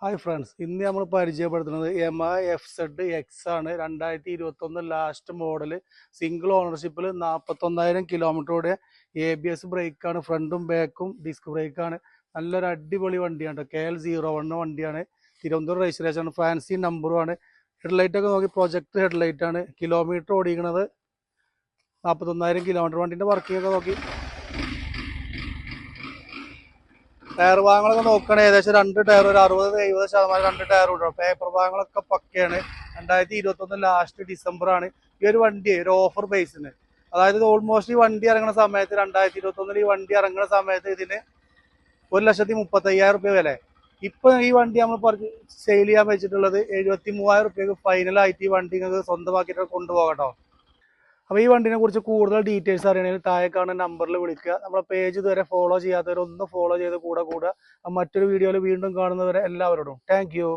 Hi friends, ഇന്ന് നമ്മൾ പരിചയപ്പെടുത്തുന്നത് യമഹ FZ-X ആണ്. 2021 ലാസ്റ്റ് മോഡൽ, സിംഗിൾ ഓണർഷിപ്പിൽ 41,000 കിലോമീറ്ററോടെ ABS ബ്രേക്കാണ്, ഫ്രണ്ടും ബാക്കും ഡിസ്ക് ബ്രേക്കാണ്. നല്ലൊരു അടിപൊളി വണ്ടിയാണ്. KL01 വണ്ടിയാണ്. തിരുവനന്തപുരം രജിസ്ട്രേഷൻ, ഫാൻസി നമ്പറുമാണ്. ഹെഡ്ലൈറ്റ് ഒക്കെ നോക്കി പ്രൊജക്ട് ഹെഡ്ലൈറ്റ് ആണ്. കിലോമീറ്റർ ഓടിക്കുന്നത് 41,000 കിലോമീറ്റർ. വണ്ടിൻ്റെ വർക്കിംഗ് ഒക്കെ നോക്കി. ടയർ ഭാഗങ്ങളൊക്കെ നോക്കുകയാണെങ്കിൽ ഏകദേശം 2 ടയർ, ഒരു 60-70% 2 ടയർ ഉണ്ടാവും. പേപ്പർ ഭാഗങ്ങളൊക്കെ പക്കയാണ്. 2021 ലാസ്റ്റ് ഡിസംബർ ആണ്. ഈ ഒരു വണ്ടി ഒരു ഓഫർ ബേസിന്, അതായത് ഓൾമോസ്റ്റ് ഈ വണ്ടി ഇറങ്ങുന്ന സമയത്ത് 2021 ഈ വണ്ടി ഇറങ്ങുന്ന സമയത്ത് ഇതിന് 1,35,000 റുപ്യ വില. ഇപ്പൊ ഈ വണ്ടി നമ്മൾ സെയിൽ ചെയ്യാൻ വെച്ചിട്ടുള്ളത് 73,000 റുപ്യക്ക് ഫൈനലായിട്ട് ഈ വണ്ടി നിങ്ങൾക്ക് സ്വന്തമാക്കിയിട്ട് കൊണ്ടുപോകട്ടോ. അപ്പോൾ ഈ വണ്ടിനെ കുറിച്ച് കൂടുതൽ ഡീറ്റെയിൽസ് അറിയണമെങ്കിൽ താഴെ കാണുന്ന നമ്പറിൽ വിളിക്കുക. നമ്മുടെ പേജ് ഇതുവരെ ഫോളോ ചെയ്യാത്തവരൊന്ന് ഫോളോ ചെയ്ത് കൂടെ. മറ്റൊരു വീഡിയോയിൽ വീണ്ടും കാണുന്നവരെ എല്ലാവരോടും താങ്ക് യു.